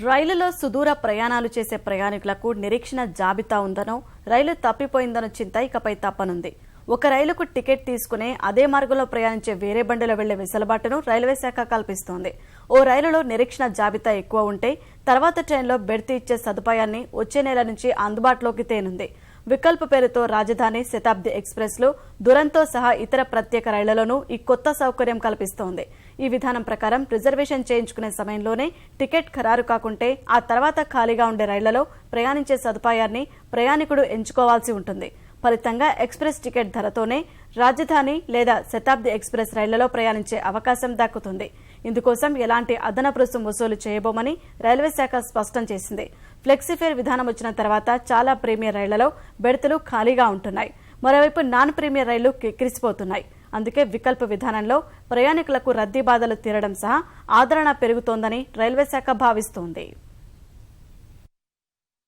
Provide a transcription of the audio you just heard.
రైలులో సుదూర ప్రయాణాలు చేసే ప్రయాణికులకు నిరీక్షణ జాబితా ఉందనో రైలు తప్పిపోయిందనో చింత ఇకపై తప్పనుంది. ఒక రైలుకు టికెట్ తీసుకునే అదే మార్గంలో ప్రయాణించే వేరే బండిలో వెళ్లే వెసులుబాటును రైల్వే శాఖ కల్పిస్తోంది. ఓ రైలులో నిరీక్షణ జాబితా ఎక్కువ ఉంటే తర్వాత ట్రైన్లో బెర్త్ ఇచ్చే సదుపాయాన్ని వచ్చే నెల నుంచి అందుబాటులోకి తేనుంది. వికల్ప పేరుతో రాజధాని, శతాబ్ది ఎక్స్ప్రెస్లు, దురంతో సహా ఇతర ప్రత్యేక రైళ్లలోనూ ఈ కొత్త సౌకర్యం కల్పిస్తోంది. ఈ విధానం ప్రకారం రిజర్వేషన్ చేయించుకునే సమయంలోనే టికెట్ ఖరారు కాకుంటే ఆ తర్వాత ఖాళీగా ఉండే రైళ్లలో ప్రయాణించే సదుపాయాన్ని ప్రయాణికుడు ఎంచుకోవాల్సి ఉంటుంది. ఫలితంగా ఎక్స్ప్రెస్ టికెట్ ధరతోనే రాజధాని లేదా శతాబ్ది ఎక్స్ప్రెస్ రైళ్లలో ప్రయాణించే అవకాశం దక్కుతుంది. ఇందుకోసం ఎలాంటి అదనపు రుసుం వసూలు చేయబోమని రైల్వే శాఖ స్పష్టం చేసింది. ఫ్లెక్సీఫేర్ విధానం వచ్చిన తర్వాత చాలా ప్రీమియర్ రైళ్లలో బెర్తులు ఖాళీగా ఉంటున్నాయి. మరోవైపు నాన్ ప్రీమియర్ రైళ్లు కిక్కిరిసిపోతున్నాయి. అందుకే వికల్ప విధానంలో ప్రయాణికులకు రద్దీ బాధలు తీరడం సహా ఆదరణ పెరుగుతోందని రైల్వే శాఖ భావిస్తోంది.